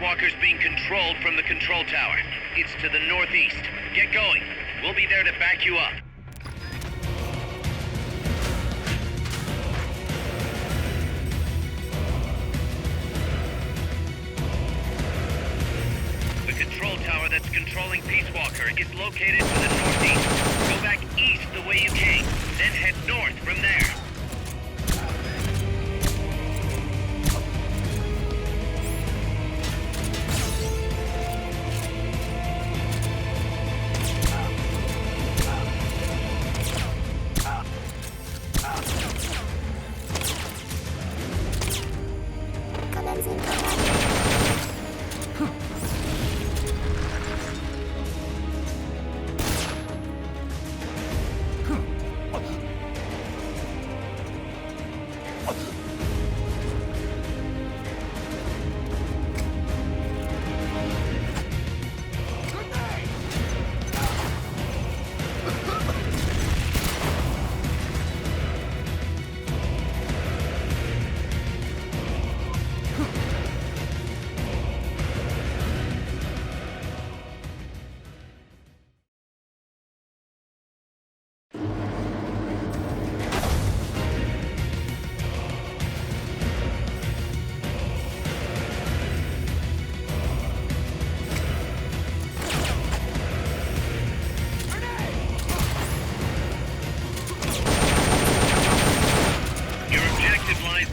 Walker's being controlled from the control tower. It's to the northeast. Get going. We'll be there to back you up. The control tower that's controlling Peace Walker is located to the northeast. Go back east the way you came, then head north from there.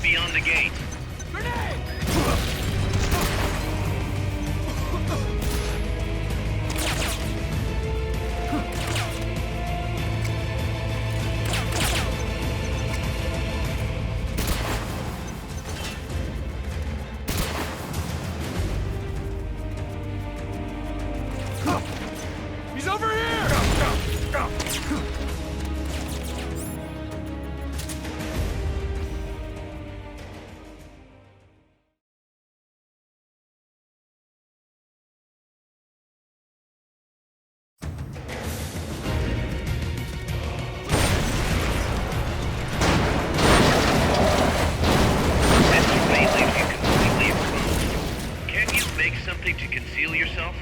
Beyond the gate. He's over here! Something to conceal yourself?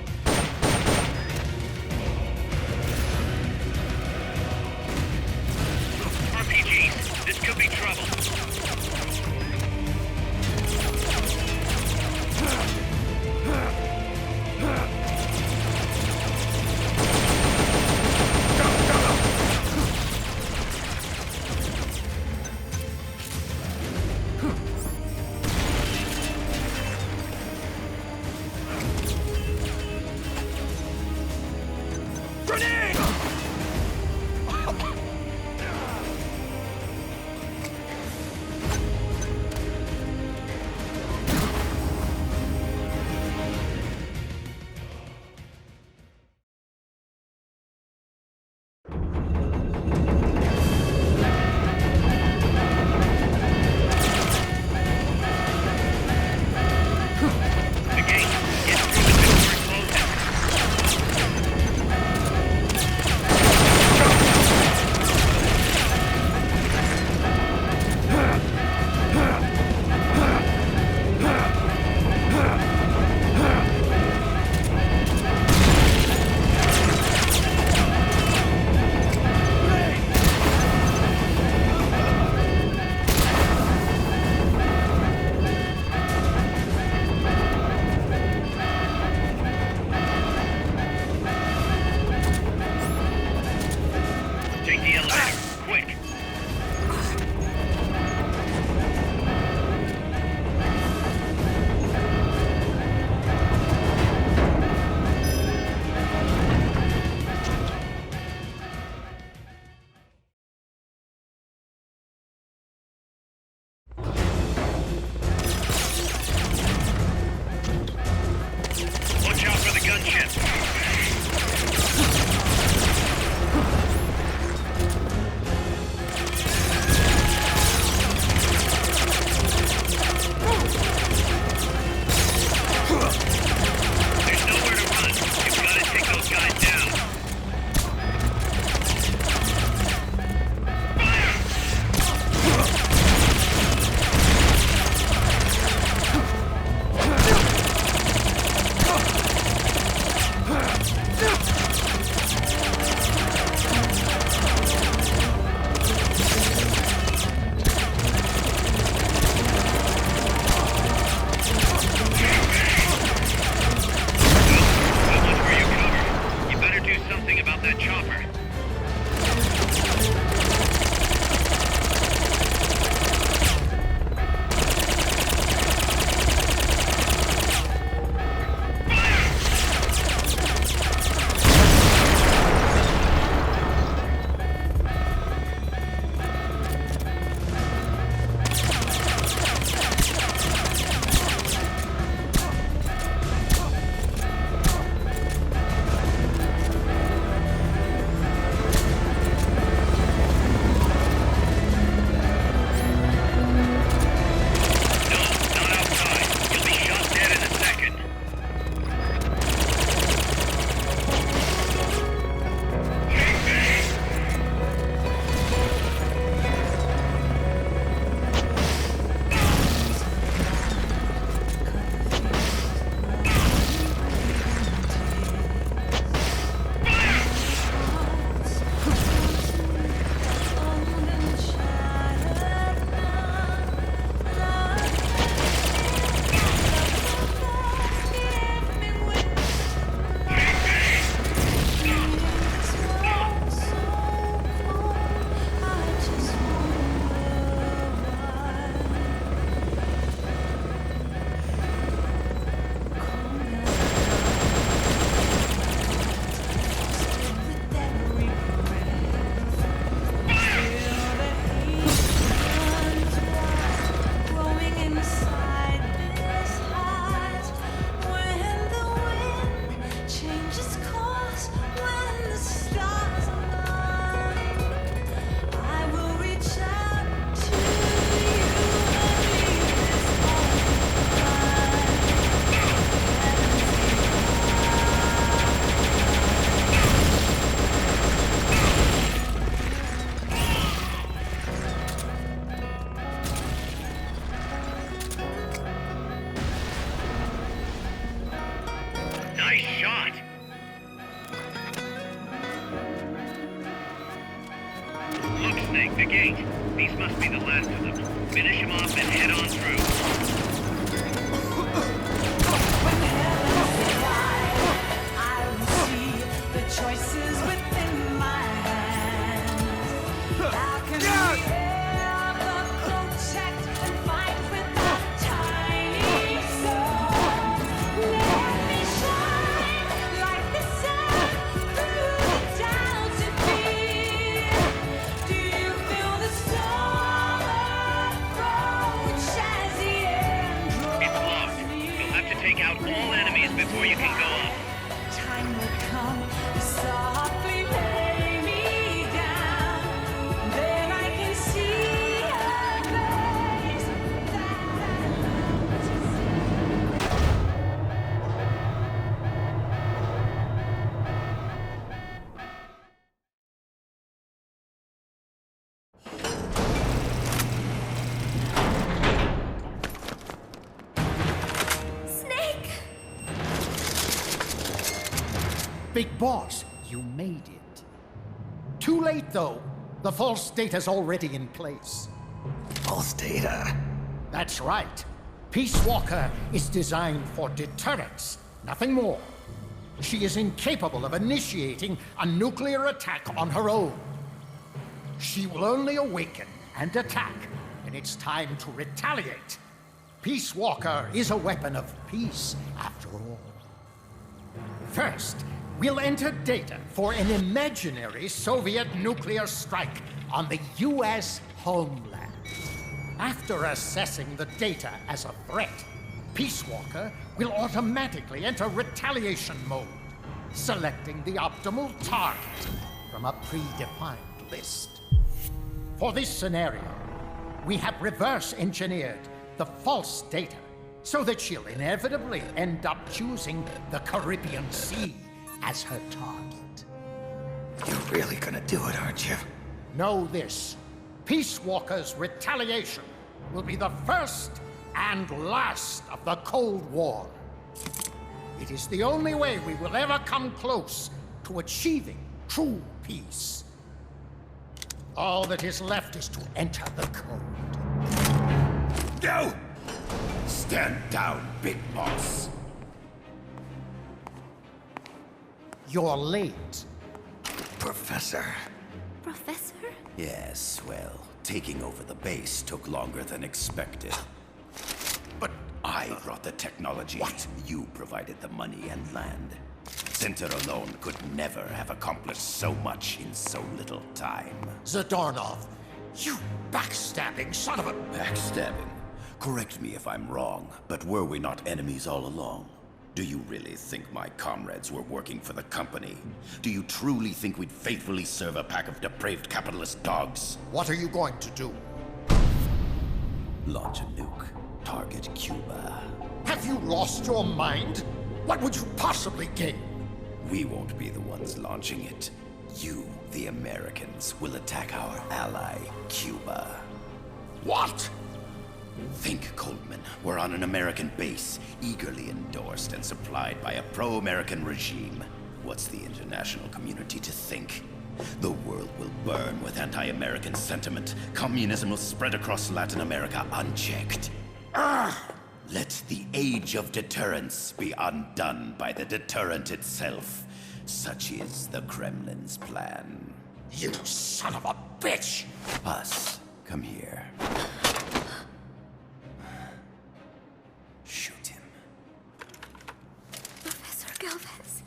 RPGs, this could be trouble. Look, Snake, the gate. These must be the last of them. Finish them off and head on through. I will see the choices within my hands. How can we ever protect and fight without a tiny soul? Let me shine like the sun through the doubts and fear. Do you feel the storm approach as the end It's locked. draws near? You'll have to take out all enemies before you can go up. Time will come to softly lay me down. Then I can see a face that I love to see. Snake! Big Boss, you made it. Too late, though. The false data's already in place. False data. That's right. Peace Walker is designed for deterrence, nothing more. She is incapable of initiating a nuclear attack on her own. She will only awaken and attack when it's time to retaliate. Peace Walker is a weapon of peace, after all. First, we'll enter data for an imaginary Soviet nuclear strike on the U.S. homeland. After assessing the data as a threat, Peace Walker will automatically enter retaliation mode, selecting the optimal target from a predefined list. For this scenario, we have reverse engineered the false data so that she'll inevitably end up choosing the Caribbean Sea as her target. You're really gonna do it, aren't you? Know this. Peace Walker's retaliation will be the first and last of the Cold War. It is the only way we will ever come close to achieving true peace. All that is left is to enter the code. No! Stand down, Big Boss. You're late. Professor. Professor? Yes, well, taking over the base took longer than expected. But I brought the technology. What? You provided the money and land. Center alone could never have accomplished so much in so little time. Zadornov, you backstabbing son of a... Backstabbing? Correct me if I'm wrong, but were we not enemies all along? Do you really think my comrades were working for the company? Do you truly think we'd faithfully serve a pack of depraved capitalist dogs? What are you going to do? Launch a nuke. Target Cuba. Have you lost your mind? What would you possibly gain? We won't be the ones launching it. You, the Americans, will attack our ally, Cuba. What? Think, Coldman. We're on an American base, eagerly endorsed and supplied by a pro-American regime. What's the international community to think? The world will burn with anti-American sentiment. Communism will spread across Latin America unchecked. Let the age of deterrence be undone by the deterrent itself. Such is the Kremlin's plan. You son of a bitch! Us, come here. Shoot him. Professor Galvez.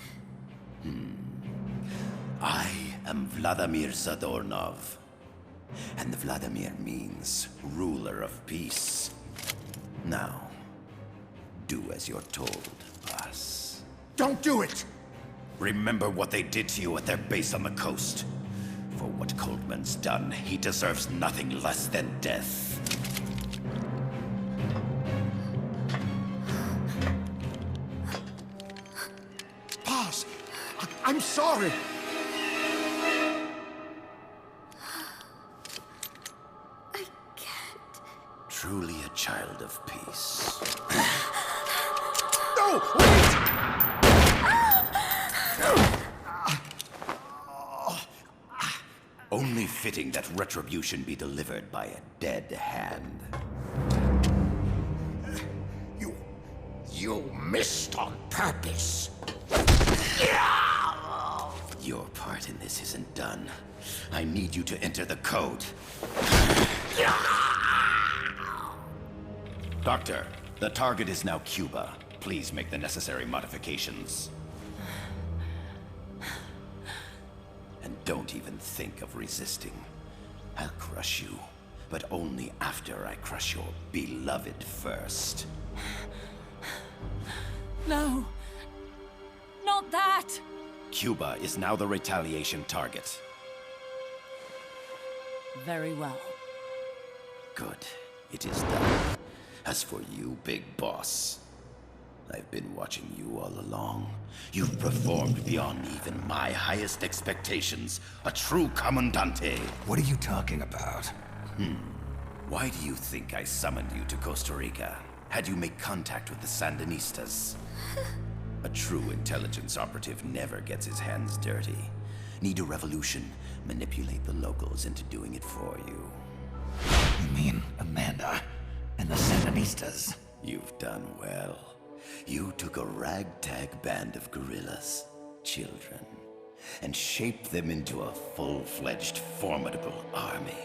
I am Vladimir Zadornov. And Vladimir means ruler of peace. Now, do as you're told, boss. Don't do it! Remember what they did to you at their base on the coast. For what Coldman's done, he deserves nothing less than death. Boss, I'm sorry. I can't. Truly a child of peace. No, wait! Only fitting that retribution be delivered by a dead hand. You missed on purpose. Your part in this isn't done. I need you to enter the code. Doctor, the target is now Cuba. Please make the necessary modifications. And don't even think of resisting. I'll crush you, but only after I crush your beloved first. No. Not that. Cuba is now the retaliation target. Very well. Good. It is done. As for you, Big Boss, I've been watching you all along. You've performed beyond even my highest expectations. A true Comandante. What are you talking about? Why do you think I summoned you to Costa Rica? Had you make contact with the Sandinistas? A true intelligence operative never gets his hands dirty. Need a revolution? Manipulate the locals into doing it for you. You mean Amanda and the Sandinistas? You've done well. You took a ragtag band of guerrillas, children, and shaped them into a full-fledged, formidable army.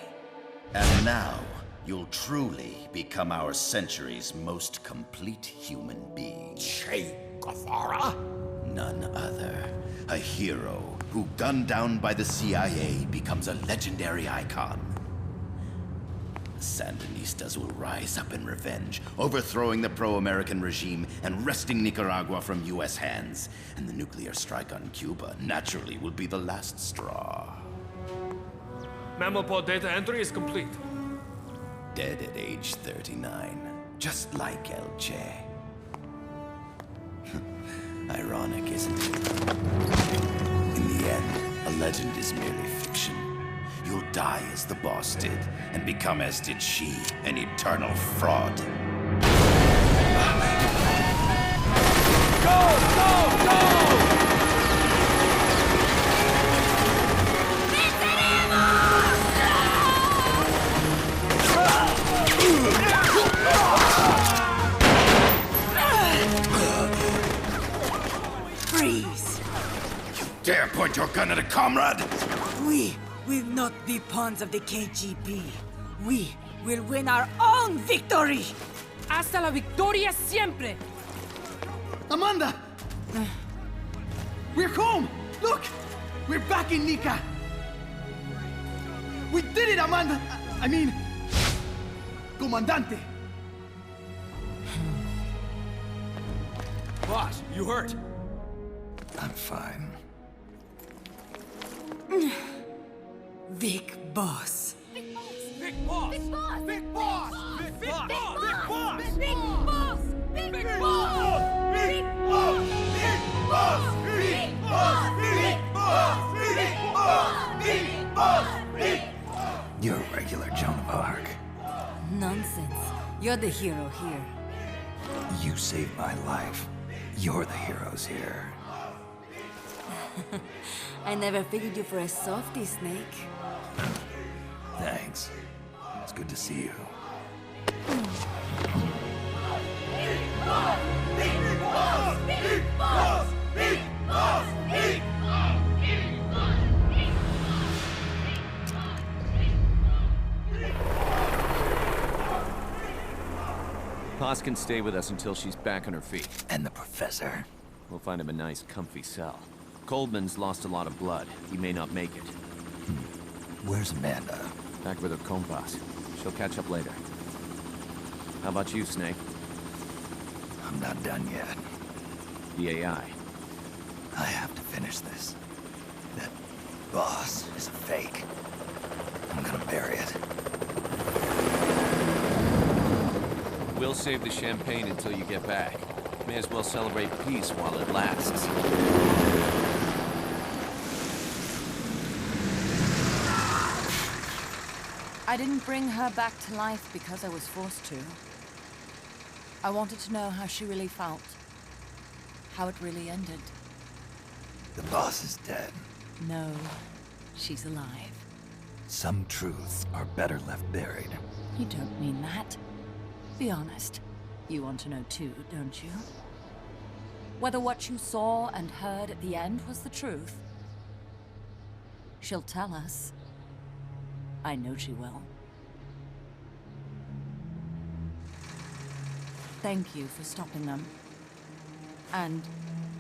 And now, you'll truly become our century's most complete human being. Che Guevara? None other. A hero who, gunned down by the CIA, becomes a legendary icon. The Sandinistas will rise up in revenge, overthrowing the pro-American regime and wresting Nicaragua from US hands. And the nuclear strike on Cuba naturally will be the last straw. Mammopod data entry is complete. Dead at age 39, just like El Che. Ironic, isn't it? In the end, a legend is merely fiction. You'll die as the boss did, and become as did she, an eternal fraud. Freeze! Dare point your gun at a comrade? We will not be pawns of the KGB. We will win our own victory! Hasta la victoria siempre. Amanda! We're home! Look! We're back in Nika! We did it, Amanda! I mean... Comandante! Boss, you hurt? I'm fine. Big Boss. Big boss! Big boss! Big boss! Big Big boss! boss! Big Big boss! Big boss! Big boss! Big boss! Big boss! Big boss! You're a regular Joan of Arc. Nonsense. You're the hero here. You saved my life. You're the heroes here. I never figured you for a softie, Snake. Thanks. It's good to see you. Haas can stay with us until she's back on her feet. And the professor. We'll find him a nice, comfy cell. Coldman's lost a lot of blood. He may not make it. Where's Amanda? Back with her compas. She'll catch up later. How about you, Snake? I'm not done yet. The AI. I have to finish this. That boss is a fake. I'm gonna bury it. We'll save the champagne until you get back. May as well celebrate peace while it lasts. I didn't bring her back to life because I was forced to. I wanted to know how she really felt. How it really ended. The boss is dead. No, she's alive. Some truths are better left buried. You don't mean that. Be honest. You want to know too, don't you? Whether what you saw and heard at the end was the truth. She'll tell us. I know she will. Thank you for stopping them. And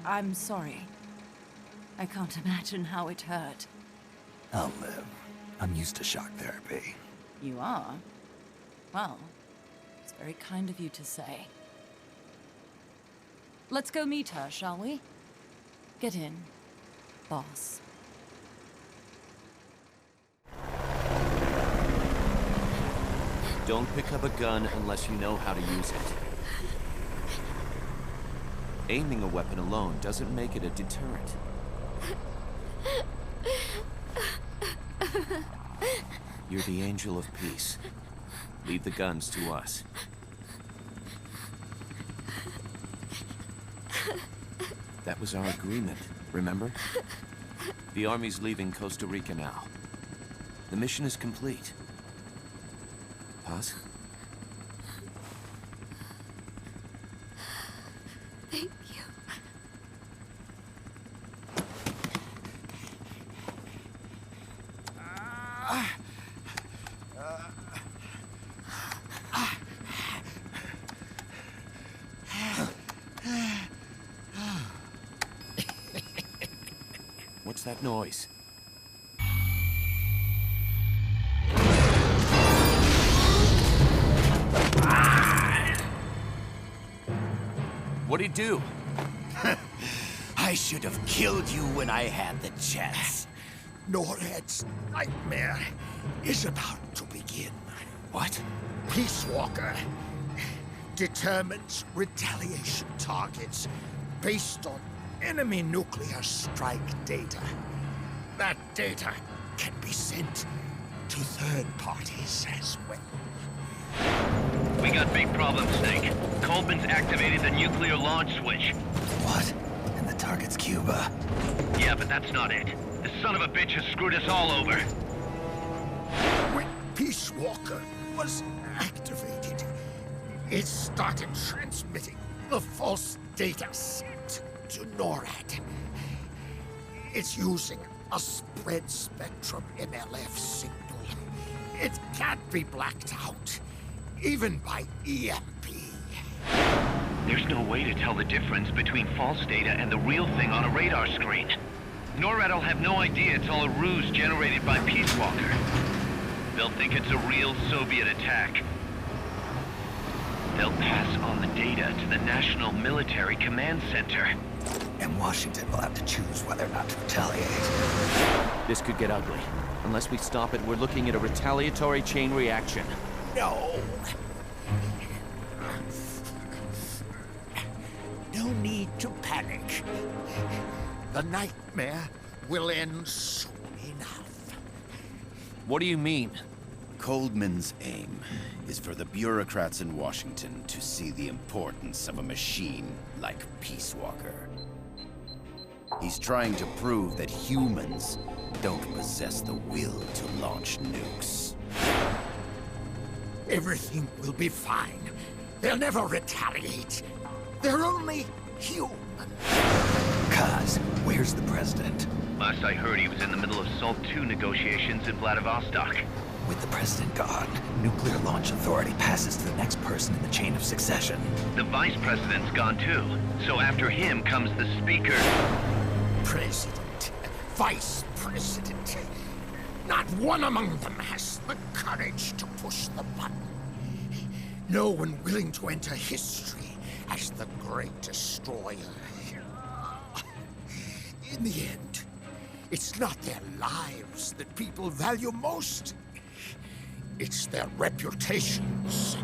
I'm sorry. I can't imagine how it hurt. I'll live. I'm used to shock therapy. You are? Well, it's very kind of you to say. Let's go meet her, shall we? Get in, boss. Don't pick up a gun unless you know how to use it. Aiming a weapon alone doesn't make it a deterrent. You're the angel of peace. Leave the guns to us. That was our agreement, remember? The army's leaving Costa Rica now. The mission is complete. Paz? Thank you. What's that noise? What'd he do? I should have killed you when I had the chance. Norred's nightmare is about to begin. What? Peace Walker determines retaliation targets based on enemy nuclear strike data. That data can be sent to third parties as well. We got big problems, Snake. Coldman's activated the nuclear launch switch. What? And the target's Cuba. Yeah, but that's not it. The son of a bitch has screwed us all over. When Peace Walker was activated, it started transmitting the false data set to NORAD. It's using a spread spectrum MLF signal. It can't be blacked out, even by EMP. There's no way to tell the difference between false data and the real thing on a radar screen. NORAD'll have no idea it's all a ruse generated by Peace Walker. They'll think it's a real Soviet attack. They'll pass on the data to the National Military Command Center. And Washington will have to choose whether or not to retaliate. This could get ugly. Unless we stop it, we're looking at a retaliatory chain reaction. No. No need to panic. The nightmare will end soon enough. What do you mean? Coldman's aim is for the bureaucrats in Washington to see the importance of a machine like Peace Walker. He's trying to prove that humans don't possess the will to launch nukes. Everything will be fine. They'll never retaliate. They're only human. Kaz, where's the president? Last I heard, he was in the middle of SALT II negotiations in Vladivostok. With the president gone, Nuclear Launch Authority passes to the next person in the chain of succession. The vice president's gone too. So after him comes the speaker. President, vice president. Not one among them has the courage to push the button. No one willing to enter history as the great destroyer. In the end, it's not their lives that people value most. It's their reputations.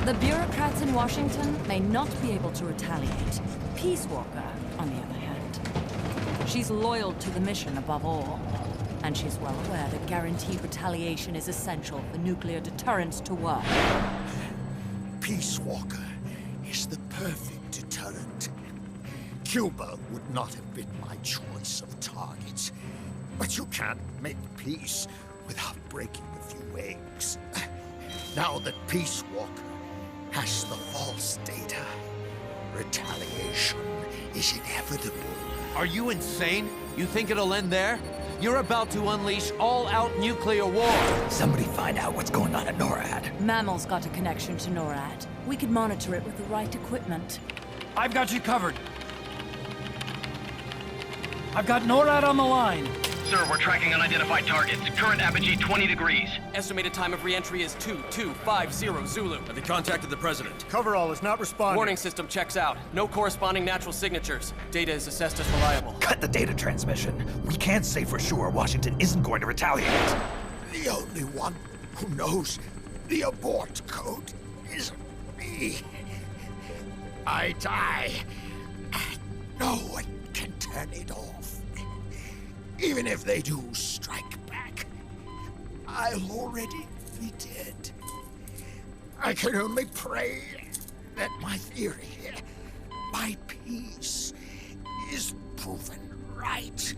The bureaucrats in Washington may not be able to retaliate. Peace Walker, on the other hand. She's loyal to the mission above all. And she's well aware that guaranteed retaliation is essential for nuclear deterrence to work. Peace Walker is the perfect deterrent. Cuba would not have been my choice of targets. But you can't make peace without breaking a few eggs. Now that Peace Walker has the false data, retaliation is inevitable. Are you insane? You think it'll end there? You're about to unleash all-out nuclear war! Somebody find out what's going on at NORAD. Mammal's got a connection to NORAD. We could monitor it with the right equipment. I've got you covered. I've got NORAD on the line. Sir, we're tracking unidentified targets. Current apogee 20 degrees. Estimated time of re-entry is 2250 Zulu. Have you contacted the president? Coverall is not responding. Warning system checks out. No corresponding natural signatures. Data is assessed as reliable. Cut the data transmission. We can't say for sure Washington isn't going to retaliate. The only one who knows the abort code is me. I die, and no one can turn it off. Even if they do strike back, I'll already be dead. I can only pray that my theory, my peace, is proven right.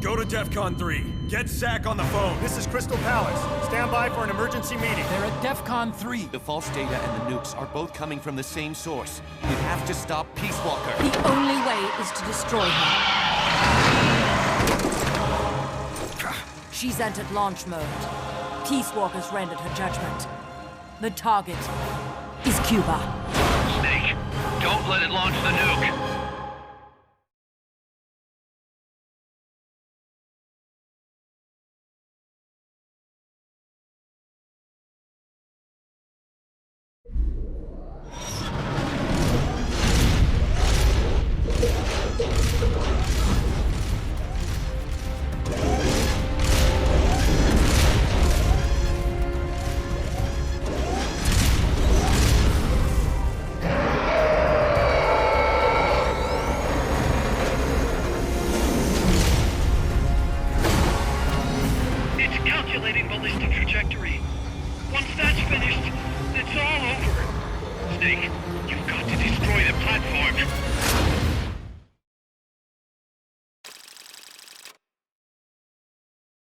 Go to DEFCON 3. Get Zack on the phone. This is Crystal Palace. Stand by for an emergency meeting. They're at DEFCON 3. The false data and the nukes are both coming from the same source. We have to stop Peace Walker. The only way is to destroy her. She's entered launch mode. Peace Walker's rendered her judgment. The target is Cuba. Snake, don't let it launch the nuke. Calculating ballistic trajectory. Once that's finished, it's all over. Snake, you've got to destroy the platform.